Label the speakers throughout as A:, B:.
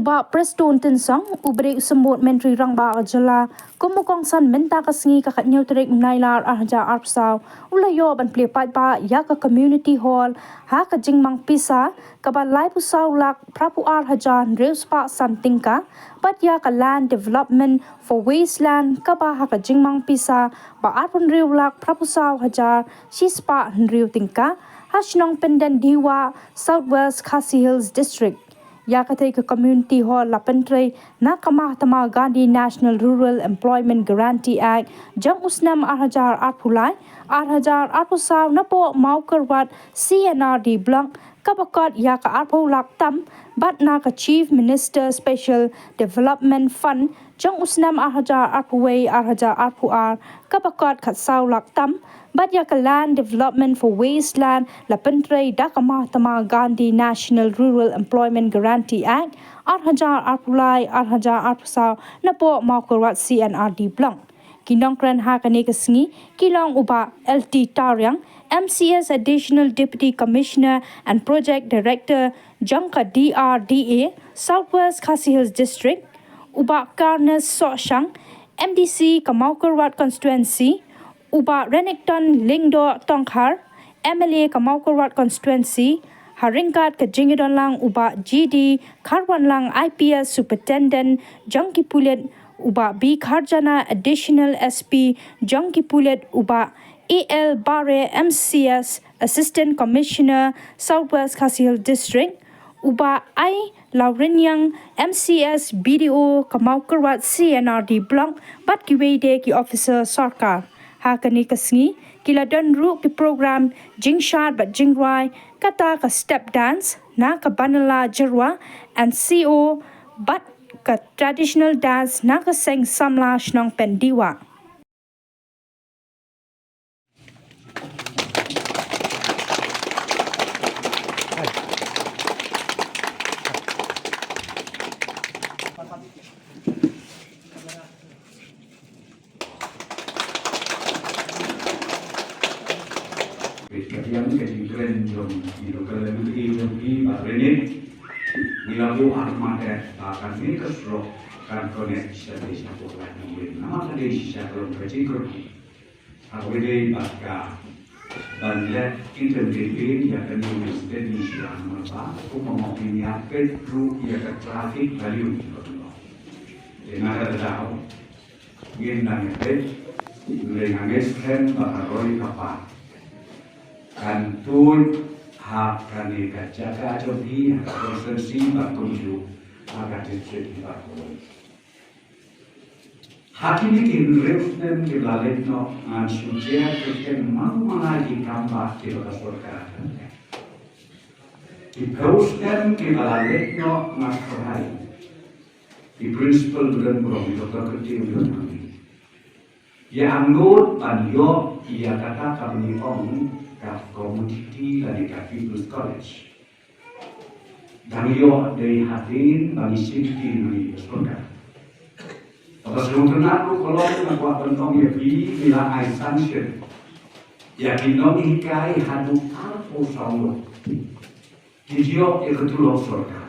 A: Uba Preston Tinsang, ubre usembut Menteri Rangba Ajala, kumukong san menta kasingi kakat neutrek nailar arja arpsaw, ulayo ban plepat pa ya ka community hall, ha ka jingmang pisa, kaba lai pusaw lak prapu arhaja reuspa santingka, pat ya ka land development for wasteland, kaba ha ka jingmang pisa, ba arpun riu lak prapusaw hajar, sispa riu tingka, hasnong pendan diwa Southwest Khasi Hills District. Ya kata ke community hall lapentrai na Mahatma Gandhi National Rural Employment Guarantee Act jang usnam arhajar arpulai arhajar arpusaw na po mau kerwat CNRD blank kabakat ya ka arpo laktam bat na ka Chief Minister Special Development Fund jang usnam arhajar arpuway arhajar arpuar kabakat khatsaw laktam bat ya ka Land Development for Wasteland lapentrai da ka Mahatma Gandhi National Rural Employment Guarantee Act arhajar arpulai arhajar arpusaw na po mau kerwat CNRD blank kinong kran ha kani kasingi kilong uba LT Taryang MCS Additional Deputy Commissioner and Project Director Jangka DRDA Southwest Khasi Hills District uba Karnes Soshang MDC Kamaukerwat Constituency uba Renekton Lingdo Tongkhar MLA Kamaukerwat Constituency Haringkat ke Jingidon lang uba GD Karwan lang IPS Superintendent Jangki Pulet uba B Kharjana Additional SP Jangki Pulet uba AL Bare MCS Assistant Commissioner Southwest Khasi Hills District uba I Laurinyang MCS BDO Kamaukerwat CNRD Blank bat kiwede ki officer sarkar ha kani kasingi kila dan ru ki program jingshat bat jingrai kata ka step dance na ka banala jerwa and CO bat ka traditional dance na ka seng samla shnong pendiwa.
B: Yang kejujuran jom itu kalau lebih jom di Bahrain dilaku armada akan ini keserok kan konek sebagai satu lagi nama tadi satu kecil aku ini baca banyak interview yang akan diuliskan di siang mereka aku mau menyiapkan kru yang traffic value dengan ada tahu ingin nanya dengan esken baharoi kapal kantun hak kani kajaga jogi hak konsensi batunju hak distrik bakul hak ini kinreften kilalet no ansucia kiken mau mengaji kambah di surga di kauskan kilalet no makhrai di prinsipal bulan brom dokter kecil bulan ya anggota panyo ia kata kami om komoditi dari People's College. Kami yo dari hadirin bagi sifti dari surga. Atas lumpunan lu kalau nak bentong ya bi bila assumption. Ya kinong hikai hadu alpo sawo. Kijio ikutulong surga.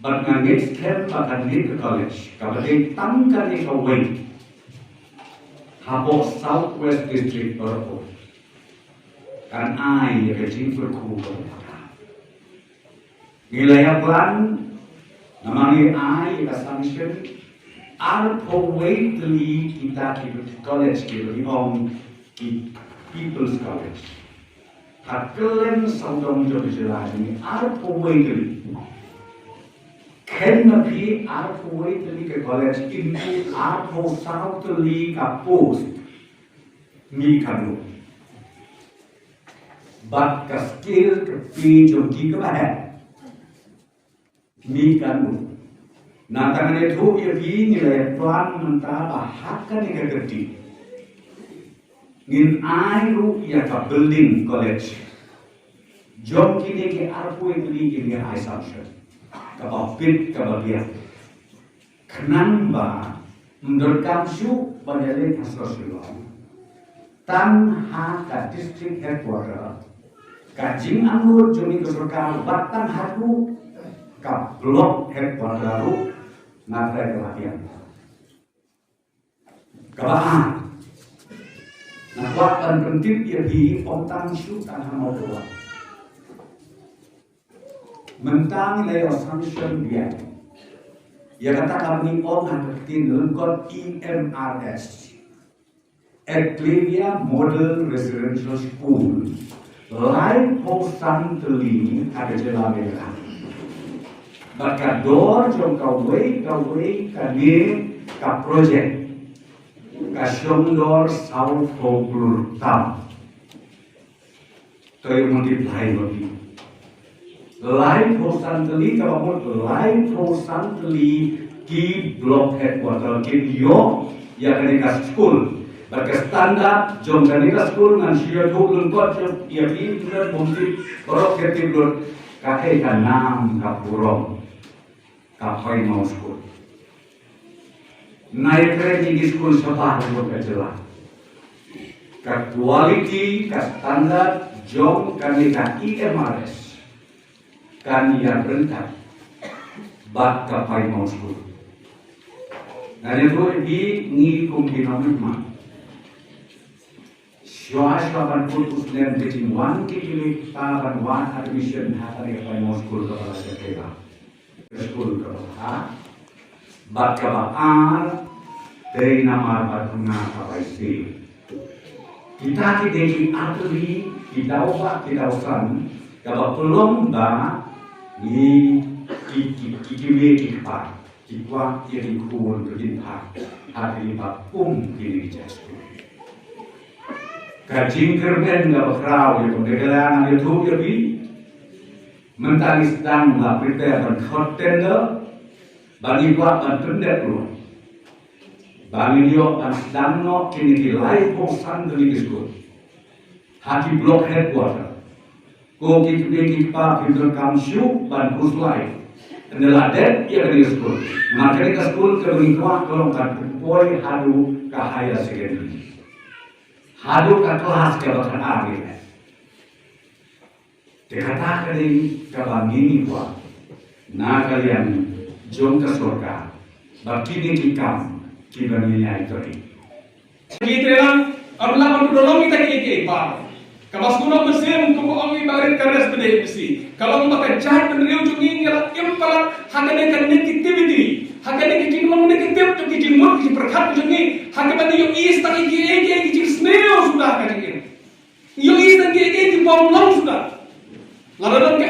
B: But ngangit kem pakan di college. Kapatid tangkan ikaway. Habo Southwest District Berpo kan ai ya kecil berku nilai plan namanya ai assumption arpo waitly kita di college gitu di People's College hakelen saudong jodoh jelas ini arpo waitly Kenapa arpo waitly ke college ini arpo southly ke post mi kanu bat ke skill ke pijom ki ke bahan mi kanu nanti itu ya nilai plan mentah bahkan yang gede ngin airu ya ke building college jom kini ke arpo waitly ini assumption kapit kebagian kenapa menurut kamsu pada sosial tan ha ka district headquarter kajing anggur joni kesurkan batang haru kap blok headquarter ru nakai kelahian. Kabahan. Nah, waktu penting ia di ontang syu tanah mau keluar. Mentang leo sanction dia. Ia kata kami orang ketin lengkot EMRS. Ecclesia Model Residential School. Lain hosan teli ada jela merah. Maka dor jom kau kani ka project. Kasyongdor South Hobur Tam. Toyo multiply lagi. Lain hosan teli kalau lain hosan teli ki block headquarter ki yo ya kanika school. Bagi standar jom kanika school ngan siya tulun kot jom ya ki tulen bumti borok ketibur kakai kanam kapurong kapai mau school. Naik di school sekolah untuk kejelas. Ka quality, ka standar, jom kami ka IMRS. Kami yang rentak. Bak kapai mau school. Dan itu ni kumpinomit Syuasaban putus dan kecimwan kikili taban wan admission hatari kapai mau school kepala sekolah. School kepala. Bat kabaan dari nama batuna kapaisi. Kita kideki atli kita usan kalau belum ba ni kikiwe kikpa kikwa jadi kuon berdimpak hari bapum kini jasku. Kajing kerben gak berau ya pendegalan itu jadi mentari sedang lah prepare berkontender. Bagi buat pendet lu, bagi dia sedang no kini di live posan dari diskut, hati blok headquarter, ko kita pintar kamsyu ban kus live, adalah dead ia dari diskut, maka di diskut kebetulan kalau kan boy hadu kahaya secondary, hadu ke kelas kebakan akhir, dikatakan ini kabangini kuat, nah kalian jom ke surga. Bakini kikam kibaninya itu ni.
C: Kita lang abla pantulong kita kiki par. Kabas kuno mesin kumo ami barin kares bede besi. Kalau maka jahat penriu jungi ngela impala hakane kan negativity. Hakane kicing long negatif tu kicing mur kicing perkat jungi. Hakane yo is tak iki kicing snail sudah kacing. Yo is tak iki bom long sudah. Lalu ke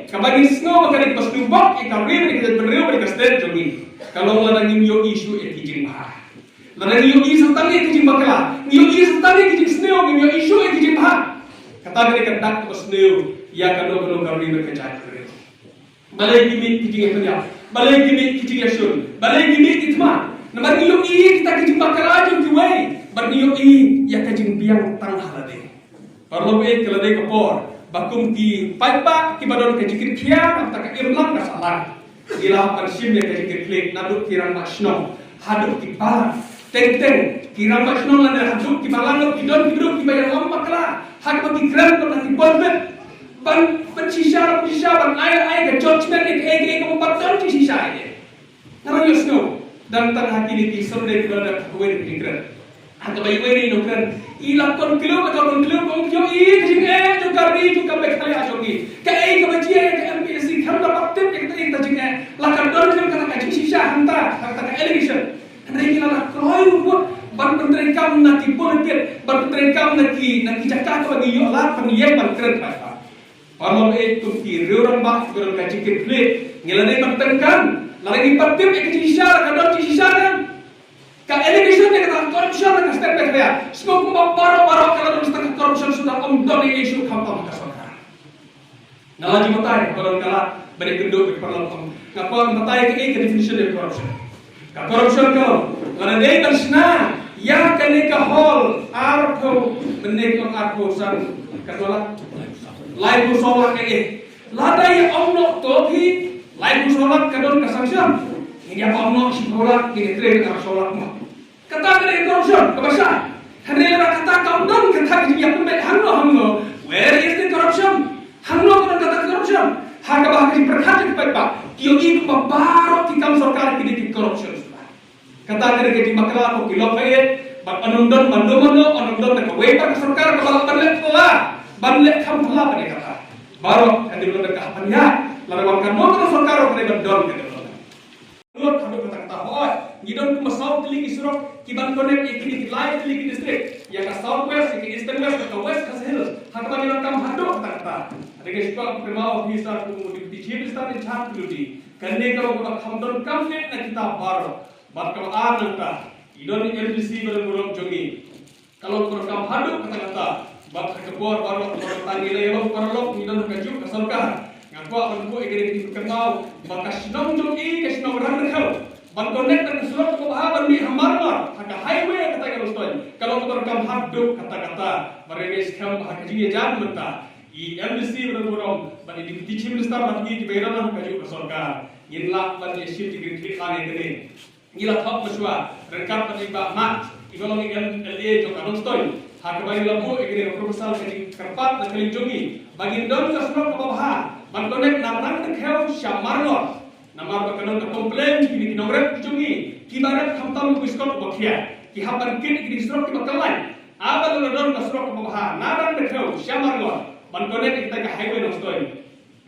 C: kabagi snow makanya pas nubak ikan rin kita beriu mereka sedang jogi. Kalau ladang yo isu kicing bah. Ladang yo isu tadi kicing bakala. Yo isu tadi kicing snow yo isu kicing bah. Kata mereka dak pas snow ya kalau rin mereka cari beriu. Balai gini kicing yang penyap. Balai gini kicing yang sun. Balai gini itma. Nampak yo kita kicing bakala aja juai. Bagi yo ya kicing biang tanah lade. Perlu kalau dia kepor. Bakum ki paipa ki badon ke jikir kiam tak ke irlang ka salah gila pansim ya ke jikir klik naduk kirang masno haduk ki bala teng kirang masno lan haduk ki bala ki don ki bayar lompak lah hak bagi kran ko nanti polbet ban sisa ban ai ke judgment ke ko patton ki sisa ini nara yosno dan tan hati ni ki sonde ki don ka wen ki kran hak bayi wen no kran ilakon kilo kong kyo kajing jo kari jo kabe kali asogi ka kabajia ka MPSC kan dapat tip ka kajing lakar don kan kata kajing sisa hanta kata election hari kila kroy buat ban menteri kam naki politik ban menteri kam naki jakka ka bagi yo la pan ye ban keren pa parlo tu ki riurang ba kurang kajing kle ngilane bertengkan lagi patip kajing sisa ka don sisa kan ka election ni kata korupsi na step back dia semua kumpa paro kalau tentang korupsi sudah doni isu kampung kasar nalaji matai kalau kala beri gendut di parlemen ngapa matai ke definition dari korupsi ka korupsi kalau karena dia tersna ya kenika hall arko menek arko san katola lain musola ke lada ya omno topi lain musola kadon kasangsiam ini apa omno sekolah ini tren solat mo kata dari korupsi kebasa hari lera kata kau don kata yang pembek hanno where is the corruption hanno kata corruption harga bahkan berkata kepada Kio ik babaro ki kam sarkar ki di corruption sudah. Kata kira ke di makala ko kilo paye ba anundon bandomono anundon na kawai pa sarkar ka banle pula banle kam pula pa kata. Baro andi lo ka hapanya lawan kan mo ko sarkar ko bandon ke lo. Lo kami kata hoy ngidon ko south ligi surok ki ban connect ikini ki live ligi district ya ka southwest ki eastern west ka west ka hills hakba ni kam hado kata. Adege sekolah primau officer ko di chief star in chat duty kanne ka ko khamdon complete na kita baro bat ka nanta idon LBC berurung jongi kalau program hadu kata-kata bat kebor baru tangi lewat parlok idon kaju kasalkah ngaku akan ku ikini kenal maka sinong jongi ke sinong ran rekau ban connect dan surat ko bahaban ni hamarmar haka highway kata ka rustoi kalau program hadu kata-kata barenge skam hakaji jan menta LBC berurung ban di chief minister lagi di bayaran kaju kasalkah yinla ban yeshit di kane kene gila top masua rekap patiba mat igolong LA jo kanon stoy hakabari labu igre proposal kini kerpat na kali jongi bagi don ka surat ka babha ban connect na rang te kheu shamarno namar ba kanon ka complain kini kinogret jongi kibarat khamtam biskot bakhia ki hapan kin kini surat ki bakalai abal don ka surat ka babha na rang te kheu shamarno ban connect kita ka highway no stoy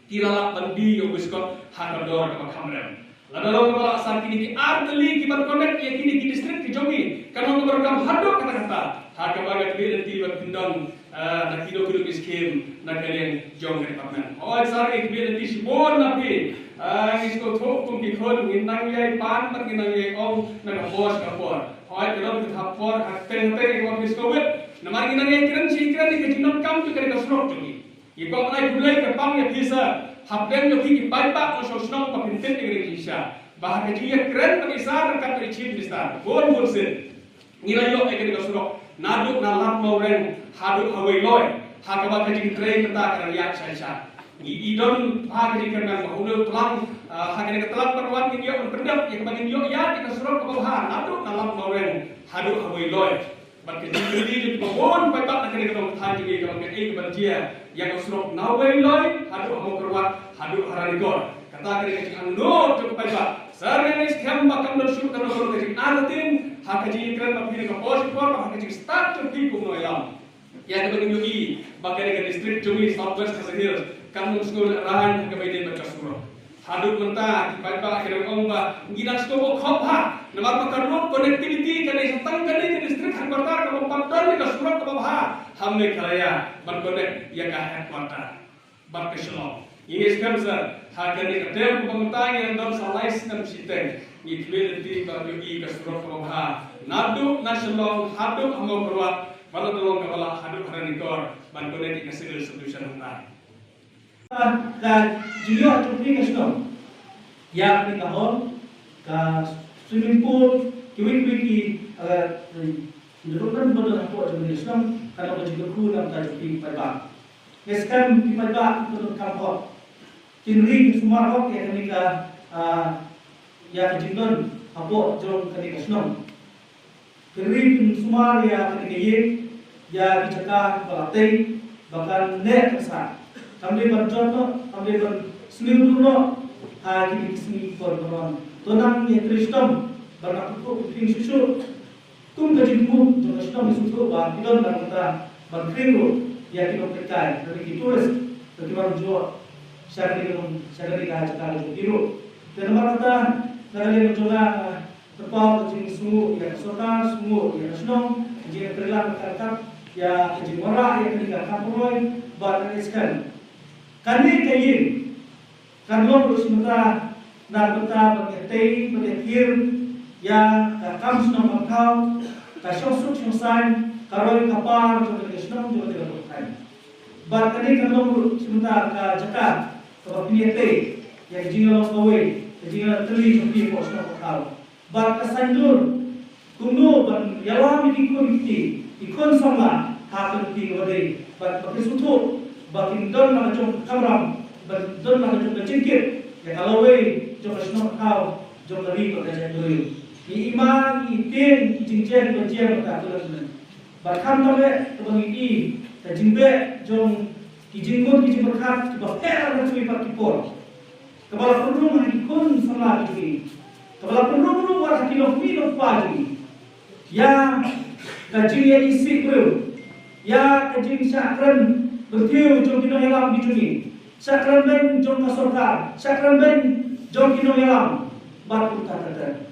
C: kilala bandi yo biskot hakador ka khamrem Lalu kalau asal kini arteli kibat connect ya kini di distrik di Jongi karena program hado kata-kata haka bagat bi nanti buat pindon na kilo miskin na kalian Jong department. Oh sorry bi nanti sibon napi isko thok kum ki khon nginang yai pan par nginang yai om na bos kapor. Oh kalau kita hapor hakten te ko isko wet namar nginang yai kiran si kiran di kejinon kam tu kare kasrok Jongi. Ibu mulai bulai ke pang ya bisa Habden yo ki paipa ko sosnong pa pinten ni Indonesia bahkan dia keren pengisar dekat dari chief minister bon bolsen nila yo ekene ko surok naduk na lat mauren hadu hawai loy hakaba ka jing kren kata kan yak sai ni idon hagri kan bahulu tulang hagri ka tulang perwan ni yo pendap yang bagi yo ya kita surok ko ha naduk na lat mauren hadu hawai loy bat ke jing di bon paipa na kene ko than ji ko ke ek banjia yang ko surok na hawai loy hadu hawai perwan hadu hararigor kata kene ka jing no to paipa Sarang is kam bakam dan syuk kan orang kecil aratin hakaji ikran tapi mereka posisi hakaji start terti kumno ilam ya kebagian yogi bagai ke distrik Jongi southwest Hills kan muskul rahan kebagian baca surah hadut mentah bapak akhirnya omba nginas ko khopha namar pakarno connectivity kan setang kan di distrik headquarter ka pampatan ka surah ka babha hamne khalaya ban connect ya ka headquarter ban keslo ini sekarang sir, hakani kadang pemerintah yang dalam salai sistem sistem, ini nanti bagi i keseluruhan pemerintah, nadu nasional haduk hamba perwat, pada tolong kepala haduk haranikor, bantuan di keseluruhan solution hentai.
D: Dan juga cukupnya keseluruhan, yang di kahon, ke swimming pool, kiwik-wiki, menurutkan betul apa yang Islam, karena berjika kurang tajuk pada. Sekarang di pada betul kampung. Kinri semua orang yang ketika ya kejindon apa jom ketika senang. Kinri semua yang ketika ye ya dicakap berlatih bahkan net besar. Kami berjodoh, kami berselim dulu hari ini berkonon. Tonang yang Kristen berlaku ping susu. Tum kejimbu jom Kristen susu bah tidak berkata berkeringu ya kita percaya dari tulis dari berjual. Syarikat cakap itu. Dan mereka sekali mencoba terpau kecil semua yang sota semua yang senang jika terlihat berkata ya kecil murah yang ketika kampung beraniskan. Kami kain kalau sementara nak betah berkati berakhir ya kam senang makau kasih susah kalau kapal juga senang juga tidak berkait. Berkati kalau sementara cakap kalau pilih yang jingle kawai, jingle teli seperti pos nak kau. Bar kesandur, kuno ban yalam ikon ikon sama hakun tinggal deh. Bar pakai sutu, bakin don nak jom kamram, don nak jom kecikit. Ya kalau wei jom nak kau, jom lari pakai jadul. Iman, ipin, ijingjen, berjian tak tulen. Bar kam tabe, tebang ini, tajimbe jom kijingun kijing berkat kibah era dan cumi pak kipor Kepala perlu mengikun sama ini. Kepala perlu buat kilo pagi. Yang kajian isi perlu. Ya kajian sakran bertiu jom kino yalam bijuni. Sakran ben jom kasorkar. Sakran ben jom kino yalam. Bat kata.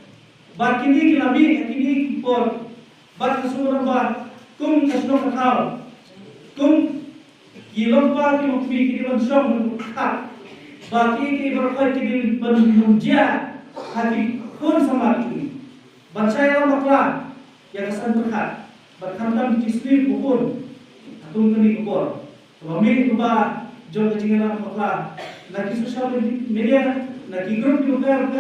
D: Bat kini kinabi kini por. Bat kasuran bat. Kum kasno kakao. Kum kilong pa kimo kini bansong kat. Bagi ki berkat ki bermuja hati kun sama itu. Baca yang makla yang kesan berkat. Berkantam di sini kupun. Atung kini kupur. Kami kuba jom kecingan makla. Naki sosial media, naki grup di bukan,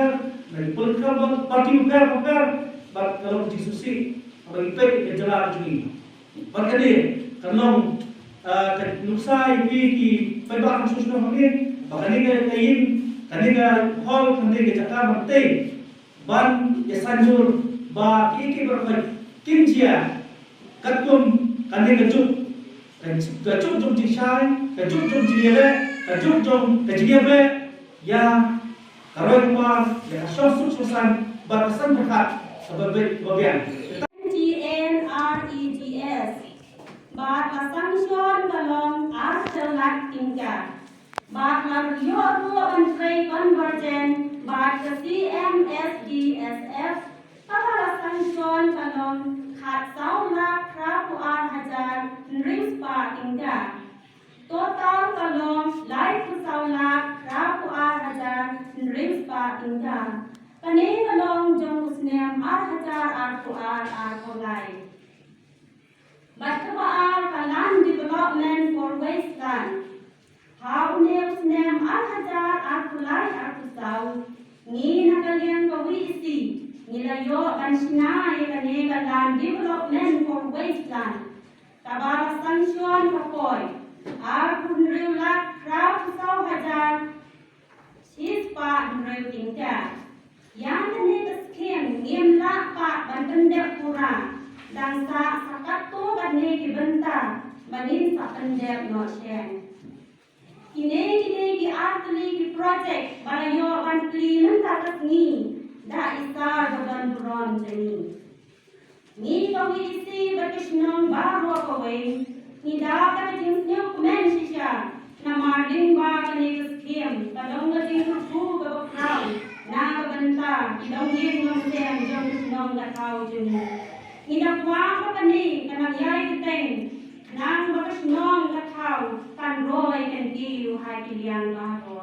D: naki political parti bukan. Kalau di susi, bagi pek yang jelas ini. Berkali karena nuksai ki pebak sosial media. Bakani kain, kani hall, kani Jakarta Mati, ban Sanjur, ba iki berkat kimjia, katum kani kajuk jom jisai, kajuk jom jiere, kajuk jom kajiebe, ya karoi kuar, ya sosok sosan batasan berkat sebagai bagian.
E: GNREGS, ba pasangsion kalong artelat tingkat. Bạc làm dựa đua bằng cây convergent, bạc cái CMSDSF, các là sanction kalong khát 6 lakh krap uar hajar rings pa tingga. Total kalong lai ku 6 lakh krap uar hajar rings pa tingga. Kani kalong jong usnem ar hajar ar kolai. Bat kaar kalan development for wasteland. How names name Al-Hajar Al-Kulai Al-Kusau Ni nakalian kawisi Nilayo Banshina Yekanega Land Development for Wasteland Tabara Sanction Kapoy Al-Kunriw Lak Krau Kusau Hajar Shispa Nriw Tingka Yang kanega skim Ngim lak pak Bantendek pura Dan sa sakatu kanegi benta Banin sa pendek no shen Kini artli project balayo bantli nentakat ni da isar gaban buron jani. Ni kawi isi bakisnong baro kawe ni da kajingnya kumen sisya na marling ba kani skim talong gating rupu gabakau na gabanta idong yin ng sem jong kisnong gatau jani. Ni da kwa kani kanang yai kiteng nang bakasnong gatau kan roy kan diu hai kilian bahago.